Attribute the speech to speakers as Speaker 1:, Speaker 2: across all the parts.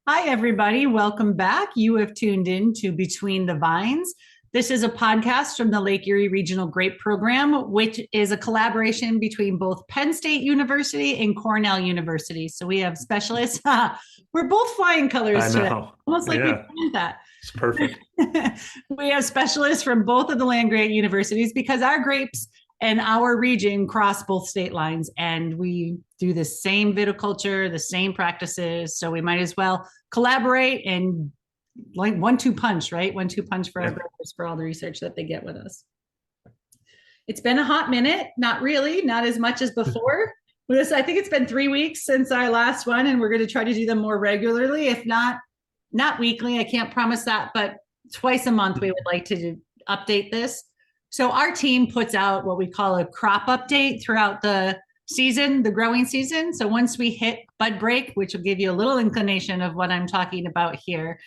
Speaker 1: Hi, everybody. Welcome back. You have tuned in to Between the Vines. This is a podcast from the Lake Erie Regional Grape Program, which is a collaboration between both Penn State University and Cornell University. So we have specialists. We're both flying
Speaker 2: I
Speaker 1: colors today,
Speaker 2: know.
Speaker 1: almost like we
Speaker 2: Yeah,
Speaker 1: planned that.
Speaker 2: it's perfect.
Speaker 1: We have specialists from both of the land grant universities because our grapes and our region cross both state lines, and we do the same viticulture, the same practices. So we might as well collaborate and like 1-2 punch, right? 1-2 punch for our
Speaker 2: Yeah.
Speaker 1: growers for all the research that they get with us. It's been a hot minute, not really, not as much as before. This, I think it's been 3 weeks since our last one, and we're going to try to do them more regularly, if not weekly. I can't promise that, but twice a month we would like to update this. So our team puts out what we call a crop update throughout the season, the growing season. So once we hit bud break, which will give you a little inclination of what I'm talking about here,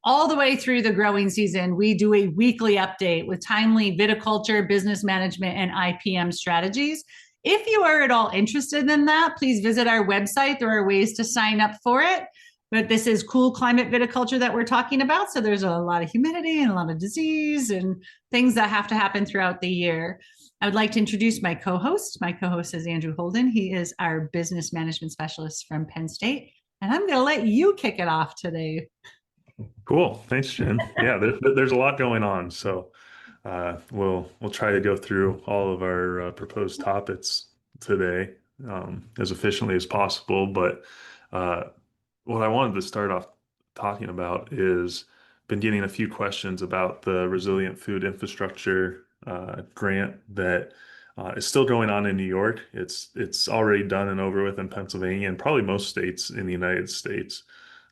Speaker 1: all the way through the growing season, we do a weekly update with timely viticulture, business management, and IPM strategies. If you are at all interested in that, please visit our website. There are ways to sign up for it. But this is cool climate viticulture that we're talking about. So there's a lot of humidity and a lot of disease and things that have to happen throughout the year. I would like to introduce my co-host. My co-host is Andrew Holden. He is our business management specialist from Penn State. And I'm going to let you kick it off today.
Speaker 2: Cool. Thanks, Jen. Yeah, there's a lot going on. So we'll try to go through all of our proposed topics today as efficiently as possible. But uh, what I wanted to start off talking about is been getting a few questions about the Resilient Food Infrastructure grant that is still going on in New York. It's already done and over with in Pennsylvania and probably most states in the United States.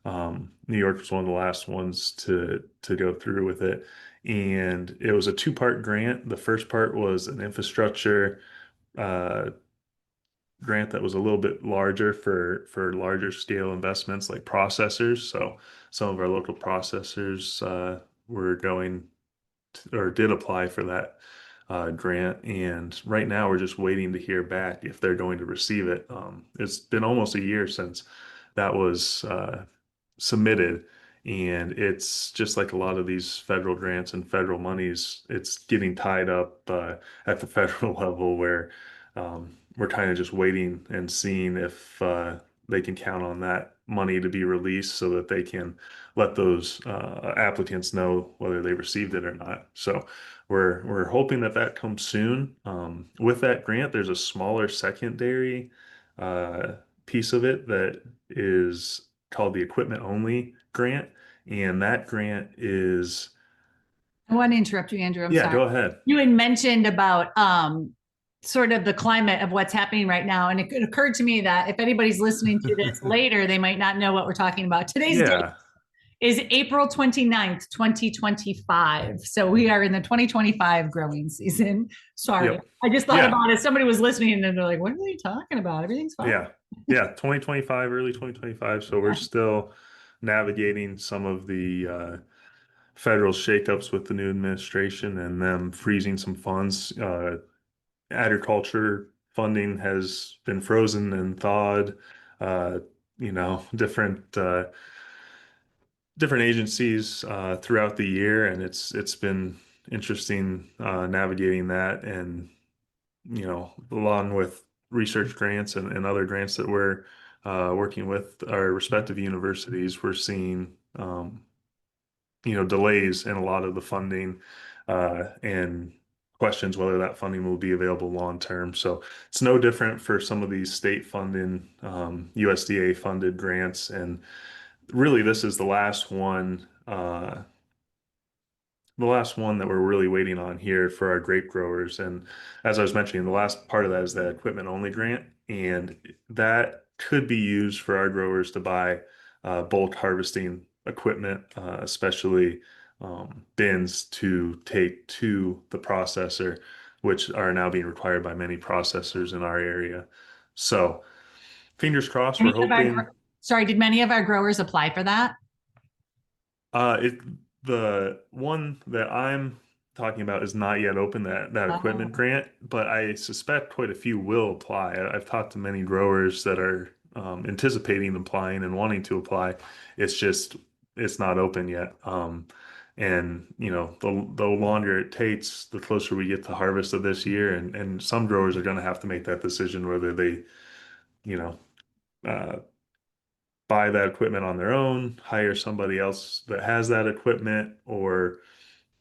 Speaker 2: New York was one of the last ones to go through with it, and it was a two-part grant. The first part was an infrastructure uh, grant that was a little bit larger for larger scale investments like processors. So some of our local processors were going or did apply for that grant, and right now we're just waiting to hear back if they're going to receive it. It's been almost a year since that was submitted, and it's just like a lot of these federal grants and federal monies, it's getting tied up at the federal level where we're kind of just waiting and seeing if they can count on that money to be released so that they can let those applicants know whether they received it or not. So we're hoping that that comes soon. With that grant, there's a smaller secondary uh, piece of it that is called the equipment only grant, and that grant is
Speaker 1: I want to interrupt you, Andrew. I'm
Speaker 2: yeah.
Speaker 1: sorry.
Speaker 2: Go ahead.
Speaker 1: You had mentioned about sort of the climate of what's happening right now. And it occurred to me that if anybody's listening to this later, they might not know what we're talking about. Today's date
Speaker 2: Yeah.
Speaker 1: is April 29th, 2025. So we are in the 2025 growing season. Sorry.
Speaker 2: Yep.
Speaker 1: I just thought
Speaker 2: Yeah.
Speaker 1: about it. Somebody was listening and they're like, what are they talking about? Everything's fine.
Speaker 2: Yeah. Yeah. 2025, early 2025. So we're still navigating some of the federal shakeups with the new administration and them freezing some funds. Agriculture funding has been frozen and thawed. Uh, different agencies throughout the year, and it's been interesting navigating that, and along with research grants and other grants that we're working with our respective universities, we're seeing delays in a lot of the funding and questions whether that funding will be available long term. So it's no different for some of these state funding, USDA funded grants, and really this is the last one that we're really waiting on here for our grape growers. And as I was mentioning, the last part of that is the equipment only grant, and that could be used for our growers to buy bulk harvesting equipment, especially bins to take to the processor, which are now being required by many processors in our area. So fingers crossed, we're
Speaker 1: Many of
Speaker 2: hoping.
Speaker 1: our, sorry, did many of our growers apply for that?
Speaker 2: It the one that I'm talking about is not yet open, that equipment
Speaker 1: Oh,
Speaker 2: grant, but I suspect quite a few will apply. I've talked to many growers that are anticipating applying and wanting to apply. It's just it's not open yet. And the longer it takes, the closer we get to harvest of this year, and some growers are going to have to make that decision whether they, you know, uh, buy that equipment on their own, hire somebody else that has that equipment, or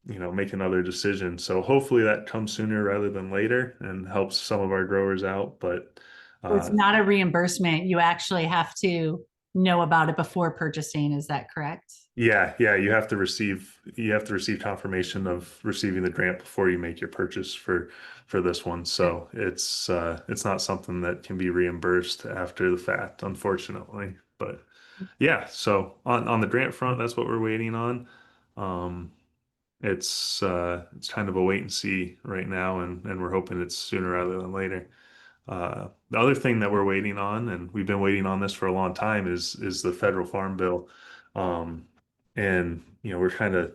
Speaker 2: make another decision. So hopefully that comes sooner rather than later and helps some of our growers out. But
Speaker 1: So it's
Speaker 2: uh,
Speaker 1: not a reimbursement. You actually have to know about it before purchasing. Is that correct?
Speaker 2: yeah, you have to receive confirmation of receiving the grant before you make your purchase for this one. So it's not something that can be reimbursed after the fact, unfortunately. But yeah, so on the grant front, that's what we're waiting on. Um, it's kind of a wait and see right now, and we're hoping it's sooner rather than later. The other thing that we're waiting on, and we've been waiting on this for a long time, is the federal farm bill. Um, and we're kind of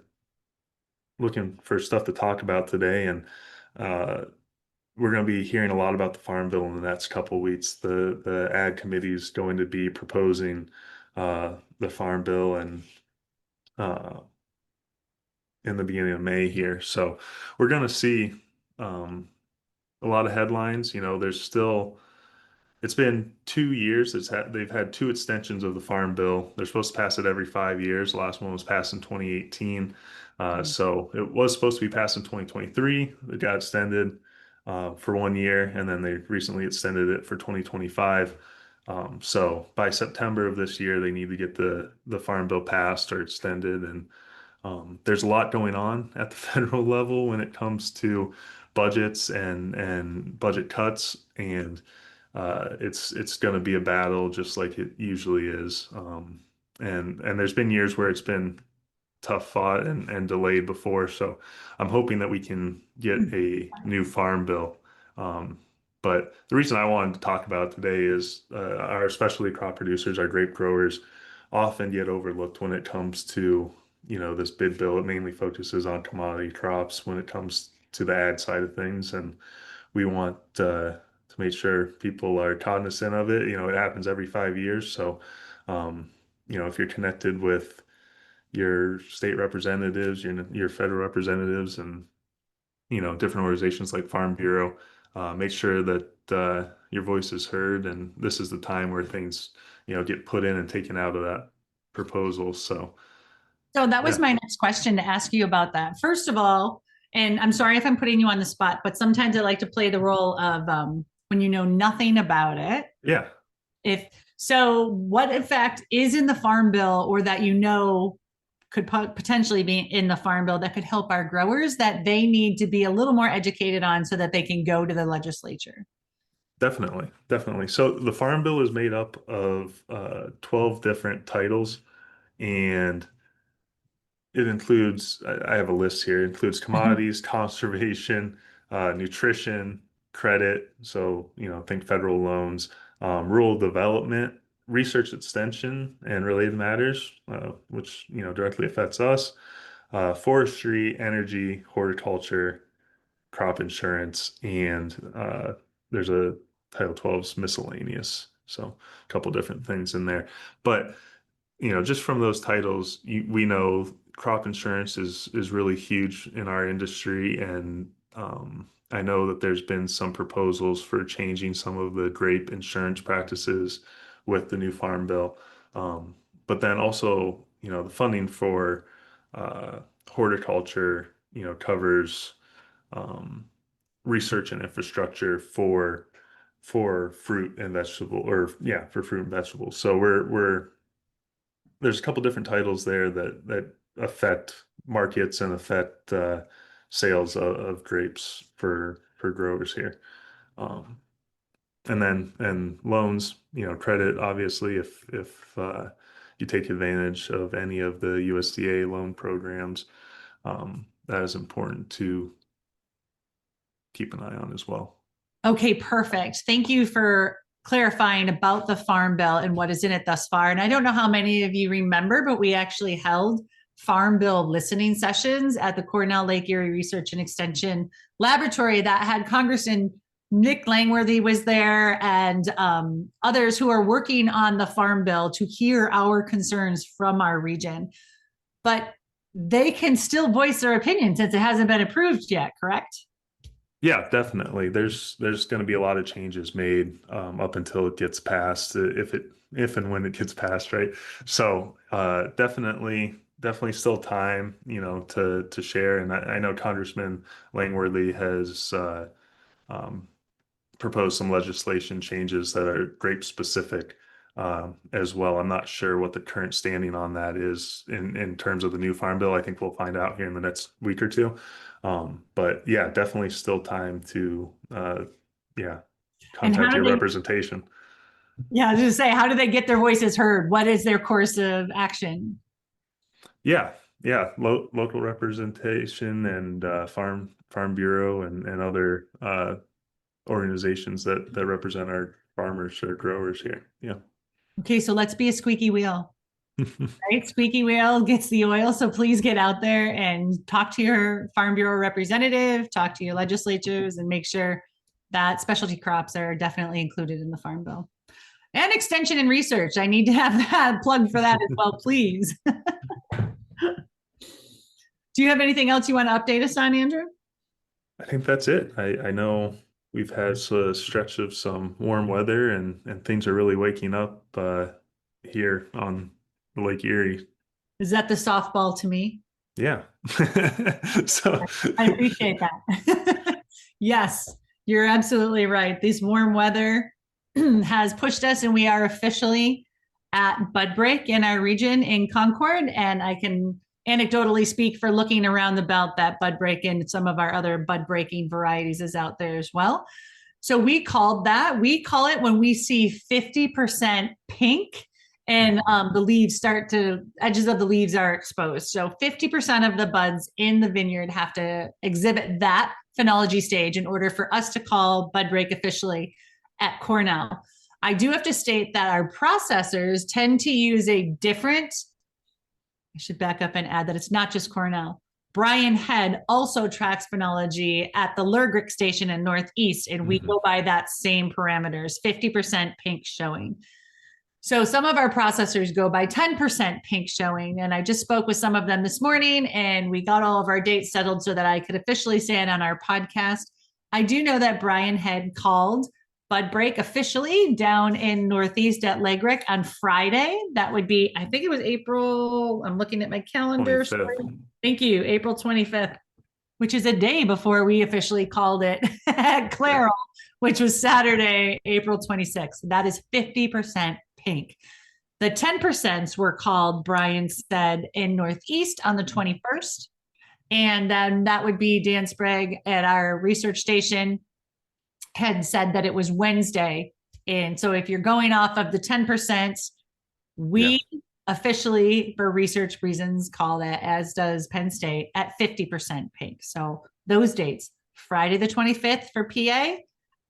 Speaker 2: looking for stuff to talk about today, and uh, we're going to be hearing a lot about the farm bill in the next couple of weeks. The ag committee is going to be proposing the farm bill and uh, in the beginning of May here. So we're going to see um, a lot of headlines. There's still it's been 2 years. They've had two extensions of the Farm Bill. They're supposed to pass it every 5 years. The last one was passed in 2018. So it was supposed to be passed in 2023. It got extended for 1 year, and then they recently extended it for 2025. So by September of this year, they need to get the Farm Bill passed or extended. And there's a lot going on at the federal level when it comes to budgets and budget cuts, and it's going to be a battle just like it usually is. And there's been years where it's been tough fought and delayed before. So I'm hoping that we can get a new farm bill. Um, but the reason I wanted to talk about it today is our specialty crop producers, our grape growers, often get overlooked when it comes to this bid bill. It mainly focuses on commodity crops when it comes to the ag side of things, and we want to make sure people are cognizant of it. It happens every 5 years, so um, if you're connected with your state representatives, your federal representatives, and different organizations like Farm Bureau. Make sure that your voice is heard, and this is the time where things get put in and taken out of that proposal. So
Speaker 1: So that was
Speaker 2: yeah,
Speaker 1: my next question to ask you about that. First of all, and I'm sorry if I'm putting you on the spot, but sometimes I like to play the role of when you know nothing about it.
Speaker 2: yeah,
Speaker 1: If so, what in fact is in the farm bill or that could potentially be in the farm bill that could help our growers that they need to be a little more educated on so that they can go to the legislature?
Speaker 2: definitely. So the Farm Bill is made up of 12 different titles, and it includes, I have a list here, it includes commodities, conservation, nutrition, credit. So, think federal loans, rural development, research extension, and related matters, which, directly affects us, forestry, energy, horticulture, crop insurance, and there's a Title 12's miscellaneous. So, a couple different things in there. But just from those titles, we know crop insurance is really huge in our industry, and I know that there's been some proposals for changing some of the grape insurance practices with the new farm bill. But then also, the funding for uh, horticulture, covers um, research and infrastructure for fruit and vegetable, or yeah, for fruit and vegetables. So we're there's a couple different titles there that affect markets and affect sales of grapes for growers here. Um, and loans, credit, obviously, if you take advantage of any of the USDA loan programs, that is important to keep an eye on as well.
Speaker 1: Okay, perfect. Thank you for clarifying about the farm bill and what is in it thus far. And I don't know how many of you remember, but we actually held farm bill listening sessions at the Cornell Lake Erie Research and Extension Laboratory that had Congressman Nick Langworthy was there, and others who are working on the Farm Bill to hear our concerns from our region. But they can still voice their opinion since it hasn't been approved yet, correct?
Speaker 2: Yeah, definitely. There's going to be a lot of changes made up until it gets passed, if and when it gets passed, right? So definitely still time, to share. And I know Congressman Langworthy has um, proposed some legislation changes that are grape specific as well. I'm not sure what the current standing on that is in terms of the new farm bill. I think we'll find out here in the next week or two. But yeah, definitely still time to yeah,
Speaker 1: And how
Speaker 2: contact
Speaker 1: do
Speaker 2: your
Speaker 1: they,
Speaker 2: representation.
Speaker 1: yeah, I was just say, how do they get their voices heard? What is their course of action?
Speaker 2: Yeah, yeah, local representation and farm bureau and other organizations that represent our farmers or growers here. Yeah.
Speaker 1: Okay, so let's be a squeaky wheel, right? Squeaky wheel gets the oil. So please get out there and talk to your Farm Bureau representative, talk to your legislatures, and make sure that specialty crops are definitely included in the Farm Bill. And extension and research. I need to have that plug for that as well, please. Do you have anything else you want to update us on, Andrew?
Speaker 2: I think that's it. I know we've had a stretch of some warm weather and things are really waking up here on Lake Erie.
Speaker 1: Is that the softball to me?
Speaker 2: Yeah. So
Speaker 1: I appreciate that. Yes, you're absolutely right. This warm weather has pushed us, and we are officially at bud break in our region in Concord. And I can anecdotally speak for looking around the belt that bud break and some of our other bud breaking varieties is out there as well. So we call it when we see 50% pink and the leaves edges of the leaves are exposed. So 50% of the buds in the vineyard have to exhibit that phenology stage in order for us to call bud break officially at Cornell. I do have to state that our processors tend to use I should back up and add that it's not just Cornell. Brian Head also tracks phenology at the Lergrick station in Northeast, and we go by that same parameters, 50% pink showing. So some of our processors go by 10% pink showing, and I just spoke with some of them this morning, and we got all of our dates settled so that I could officially say it on our podcast. I do know that Brian Head called bud break officially down in Northeast at Lergrick on Friday. That would be, I think it was April, I'm looking at my calendar.
Speaker 2: 25th.
Speaker 1: Thank you, April 25th, which is a day before we officially called it at Clairol, which was Saturday, April 26th. That is 50% pink. The 10% were called, Brian said, in Northeast on the 21st. And then that would be Dan Sprague at our research station had said that it was Wednesday. And so if you're going off of the 10%, we officially, for research reasons, call that, as does Penn State, at 50% pink. So those dates, Friday the 25th for PA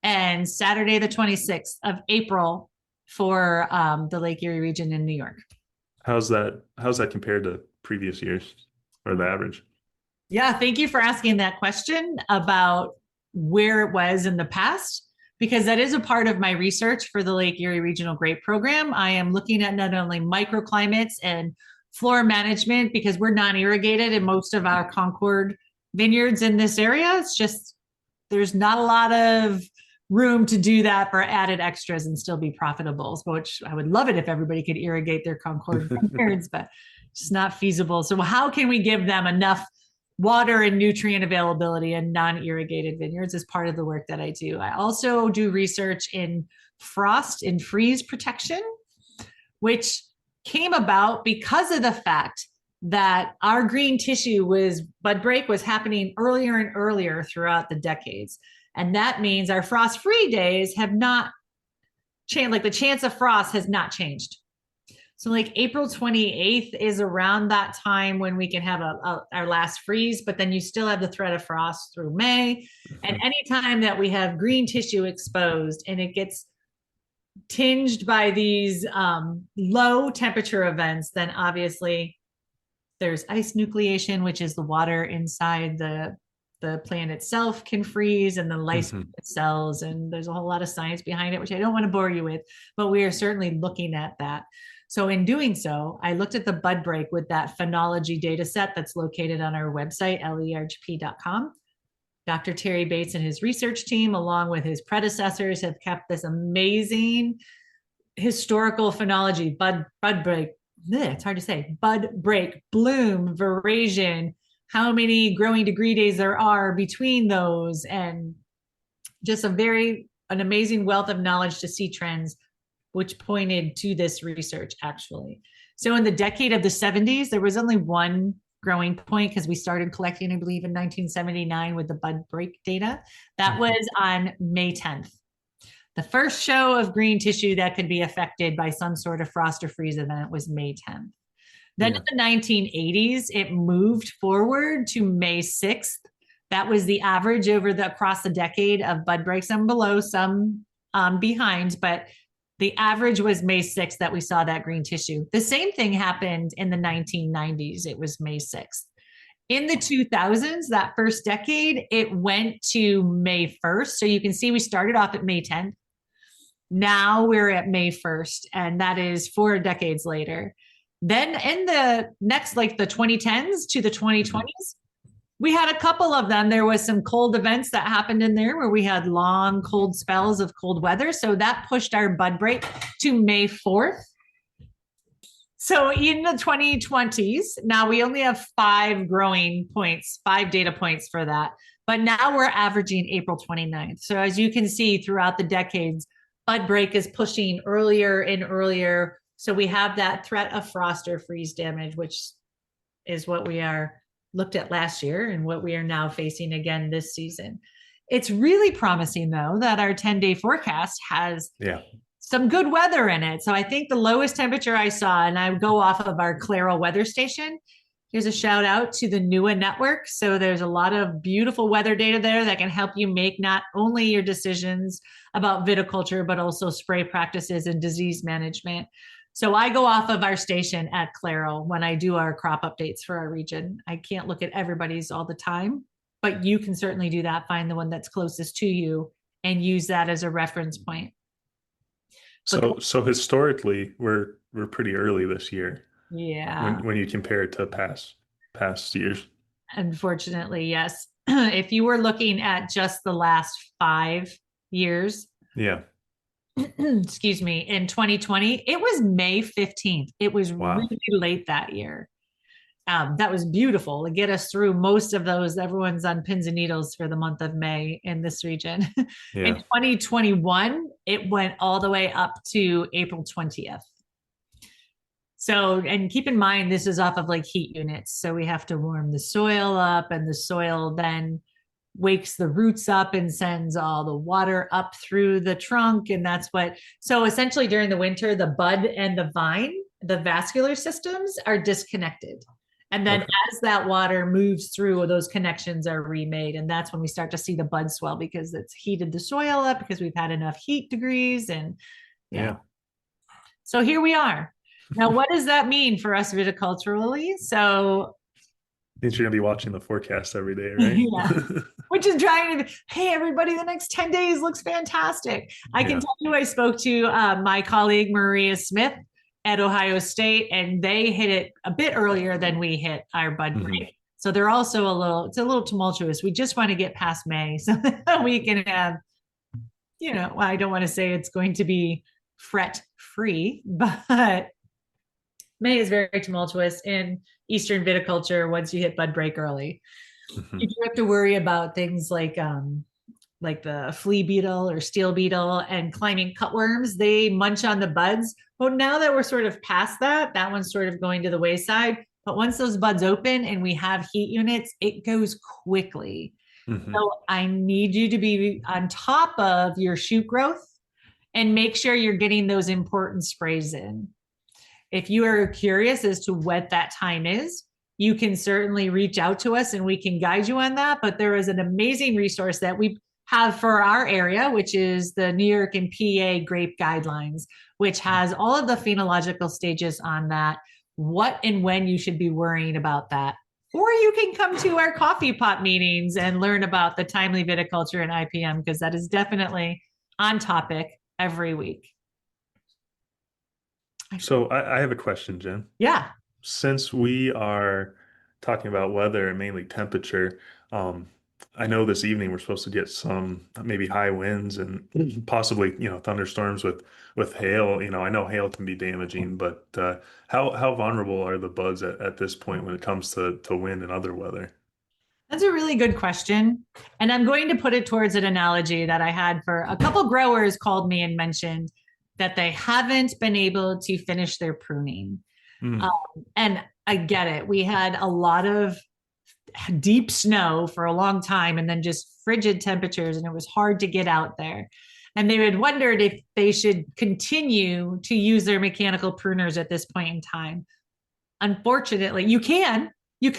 Speaker 1: and Saturday the 26th of April for the Lake Erie region in New York.
Speaker 2: How's that compared to previous years or the average?
Speaker 1: Yeah, thank you for asking that question about where it was in the past, because that is a part of my research for the Lake Erie Regional Grape Program. I am looking at not only microclimates and flora management, because we're non-irrigated in most of our Concord vineyards in this area. It's just, there's not a lot of room to do that for added extras and still be profitable, which I would love it if everybody could irrigate their Concord vineyards, but it's not feasible. So how can we give them enough water and nutrient availability in non-irrigated vineyards as part of the work that I do? I also do research in frost and freeze protection, which came about because of the fact that our green tissue bud break was happening earlier and earlier throughout the decades. And that means our frost-free days have not changed, like the chance of frost has not changed. So like April 28th is around that time when we can have our last freeze, but then you still have the threat of frost through May. And anytime that we have green tissue exposed and it gets tinged by these low temperature events, then obviously there's ice nucleation, which is the water inside the the plant itself can freeze and the lice
Speaker 2: Hmm.
Speaker 1: cells. And there's a whole lot of science behind it, which I don't want to bore you with, but we are certainly looking at that. So in doing so, I looked at the bud break with that phenology data set that's located on our website, lergp.com. Dr. Terry Bates and his research team, along with his predecessors, have kept this amazing historical phenology, bud break, it's hard to say, bud break, bloom, veraison, how many growing degree days there are between those, and just an amazing wealth of knowledge to see trends, which pointed to this research actually. So in the decade of the 70s, there was only one growing point because we started collecting, I believe, in 1979 with the bud break data. That was on May 10th. The first show of green tissue that could be affected by some sort of frost or freeze event was May 10th. Then in the 1980s, it moved forward to May 6th. That was the average across the decade of bud breaks, some below, some behind, but the average was May 6th that we saw that green tissue. The same thing happened in the 1990s. It was May 6th. In the 2000s, that first decade, it went to May 1st. So you can see we started off at May 10th. Now we're at May 1st, and that is 4 decades later. Then in the next, like the 2010s to the 2020s, we had a couple of them. There was some cold events that happened in there where we had long cold spells of cold weather. So that pushed our bud break to May 4th. So in the 2020s, now we only have 5 growing points, 5 data points for that. But now we're averaging April 29th. So as you can see throughout the decades, bud break is pushing earlier and earlier. So we have that threat of frost or freeze damage, which is what we are looked at last year and what we are now facing again this season. It's really promising, though, that our 10-day forecast has some good weather in it. So I think the lowest temperature I saw, and I go off of our Clairol weather station. Here's a shout out to the NUA network. So there's a lot of beautiful weather data there that can help you make not only your decisions about viticulture, but also spray practices and disease management. So I go off of our station at Clairol when I do our crop updates for our region. I can't look at everybody's all the time, but you can certainly do that. Find the one that's closest to you and use that as a reference point.
Speaker 2: So historically, we're pretty early this year.
Speaker 1: Yeah.
Speaker 2: When you compare it to past years.
Speaker 1: Unfortunately, yes. If you were looking at just the last 5 years.
Speaker 2: Yeah.
Speaker 1: Excuse me, in 2020, it was May 15th. It was really late that year. That was beautiful to get us through most of those. Everyone's on pins and needles for the month of May in this region.
Speaker 2: Yeah.
Speaker 1: In 2021, it went all the way up to April 20th. So, and keep in mind, this is off of like heat units. So we have to warm the soil up, and the soil then wakes the roots up and sends all the water up through the trunk. And that's so essentially during the winter, the bud and the vine, the vascular systems are disconnected. And then as that water moves through, those connections are remade. And that's when we start to see the bud swell because it's heated the soil up because we've had enough heat degrees. And so here we are. Now, what does that mean for us viticulturally? So
Speaker 2: means you're gonna be watching the forecast every day, right?
Speaker 1: Yeah. Which is trying to, hey, everybody, the next 10 days looks fantastic. I can tell you, I spoke to my colleague, Maria Smith at Ohio State, and they hit it a bit earlier than we hit our bud break. So they're also it's a little tumultuous. We just want to get past May so that we can have, I don't want to say it's going to be fret free, but May is very tumultuous in Eastern viticulture once you hit bud break early. You do have to worry about things like the flea beetle or steel beetle and climbing cutworms. They munch on the buds. But now that we're sort of past that one's sort of going to the wayside. But once those buds open and we have heat units, it goes quickly. So I need you to be on top of your shoot growth and make sure you're getting those important sprays in. If you are curious as to what that time is, you can certainly reach out to us and we can guide you on that. But there is an amazing resource that we have for our area, which is the New York and PA grape guidelines, which has all of the phenological stages on that, what and when you should be worrying about that. or you can come to our coffee pot meetings and learn about the timely viticulture and IPM, because that is definitely on topic every week.
Speaker 2: So I have a question, Jen.
Speaker 1: Yeah.
Speaker 2: Since we are talking about weather and mainly temperature, um, I know this evening we're supposed to get some maybe high winds and possibly, thunderstorms with hail. I know hail can be damaging, but how vulnerable are the buds at this point when it comes to wind and other weather?
Speaker 1: That's a really good question. And I'm going to put it towards an analogy that I had for a couple growers called me and mentioned that they haven't been able to finish their pruning.
Speaker 2: Mm,
Speaker 1: And I get it. We had a lot of deep snow for a long time and then just frigid temperatures, and it was hard to get out there. And they had wondered if they should continue to use their mechanical pruners at this point in time. Unfortunately, you can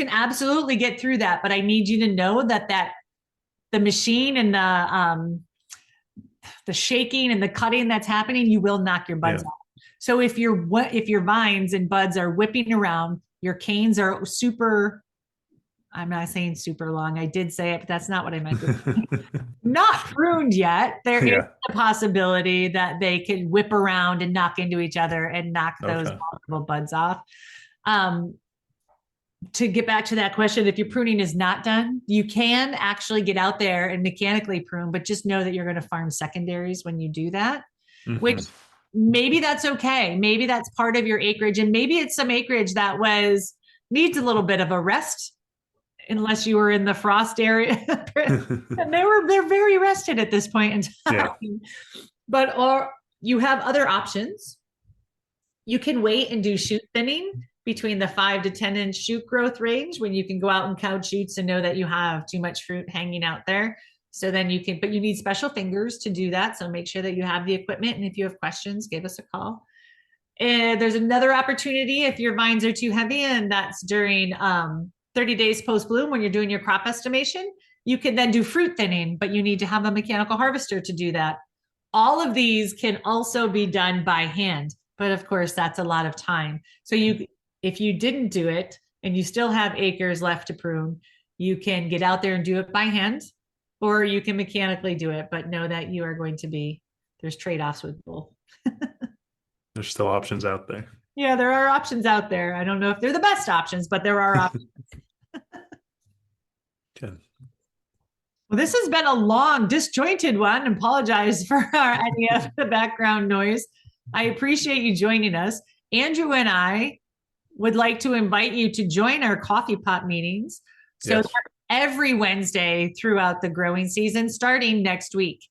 Speaker 1: absolutely get through that, but I need you to know that the machine and the shaking and the cutting that's happening, you will knock your buds
Speaker 2: yeah.
Speaker 1: off. So if your vines and buds are whipping around, your canes are super, I'm not saying super long. I did say it, but that's not what I meant. Not pruned yet. There is
Speaker 2: Yeah.
Speaker 1: a possibility that they could whip around and knock into each other and knock those
Speaker 2: Okay.
Speaker 1: vulnerable buds off. To get back to that question, if your pruning is not done, you can actually get out there and mechanically prune, but just know that you're going to farm secondaries when you do that, which
Speaker 2: Hmm.
Speaker 1: maybe that's okay. Maybe that's part of your acreage, and maybe it's some acreage that needs a little bit of a rest, unless you were in the frost area. And they're very rested at this point in time.
Speaker 2: Yeah.
Speaker 1: But or you have other options. You can wait and do shoot thinning between the 5 to 10 inch shoot growth range, when you can go out and count shoots and know that you have too much fruit hanging out there. So then but you need special fingers to do that. So make sure that you have the equipment. And if you have questions, give us a call. And there's another opportunity if your vines are too heavy, and that's during 30 days post bloom when you're doing your crop estimation. You can then do fruit thinning, but you need to have a mechanical harvester to do that. All of these can also be done by hand, but of course that's a lot of time. So if you didn't do it and you still have acres left to prune, you can get out there and do it by hand, or you can mechanically do it, but know that you are going to there's trade-offs with both.
Speaker 2: There's still options out there.
Speaker 1: Yeah, there are options out there. I don't know if they're the best options, but there are options.
Speaker 2: Okay.
Speaker 1: Well, this has been a long, disjointed one. Apologize for any of the background noise. I appreciate you joining us. Andrew and I would like to invite you to join our coffee pot meetings. So
Speaker 2: Yes.
Speaker 1: every Wednesday throughout the growing season, starting next week.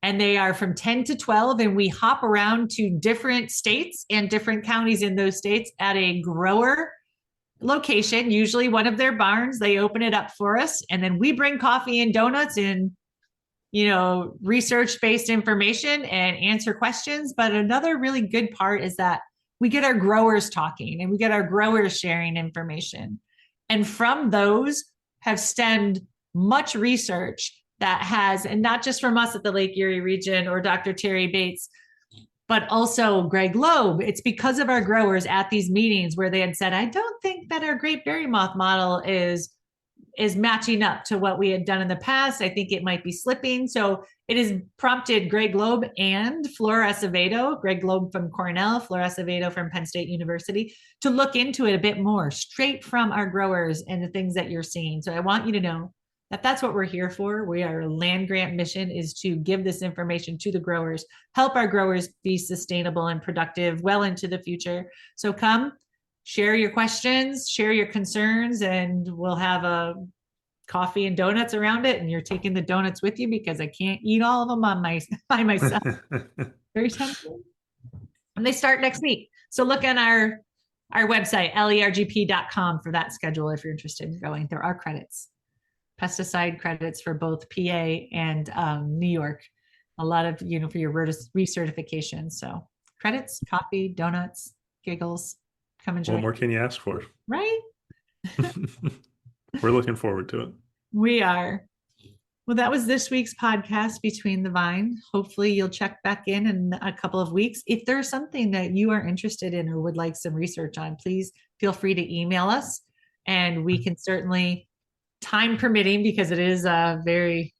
Speaker 1: And they are from 10 to 12, and we hop around to different states and different counties in those states at a grower location, usually one of their barns. They open it up for us, and then we bring coffee and donuts and research-based information and answer questions. But another really good part is that we get our growers talking and we get our growers sharing information. And from those have stemmed much research that has, and not just from us at the Lake Erie region or Dr. Terry Bates, but also Greg Loeb. It's because of our growers at these meetings where they had said, I don't think that our grape berry moth model is matching up to what we had done in the past. I think it might be slipping. So it has prompted Greg Loeb and Flora Acevedo, Greg Loeb from Cornell, Flora Acevedo from Penn State University, to look into it a bit more straight from our growers and the things that you're seeing. So I want you to know that that's what we're here for. Our land grant mission is to give this information to the growers, help our growers be sustainable and productive well into the future. So come, share your questions, share your concerns, and we'll have a coffee and donuts around it. And you're taking the donuts with you, because I can't eat all of them by myself. Very tempting. And they start next week. So look on our website, lergp.com, for that schedule if you're interested in going. There are credits, pesticide credits for both PA and New York. A lot of, for your recertification. So credits, coffee, donuts, giggles. Come enjoy.
Speaker 2: What more can you ask for?
Speaker 1: Right?
Speaker 2: We're looking forward to it.
Speaker 1: We are. Well, that was this week's podcast, Between the Vine. Hopefully you'll check back in a couple of weeks. If there's something that you are interested in or would like some research on, please feel free to email us. And we can certainly, time permitting, because it is a very,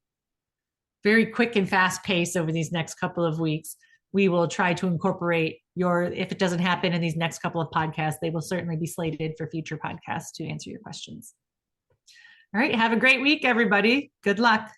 Speaker 1: very quick and fast pace over these next couple of weeks, we will try to incorporate if it doesn't happen in these next couple of podcasts, they will certainly be slated for future podcasts to answer your questions. All right. Have a great week, everybody. Good luck.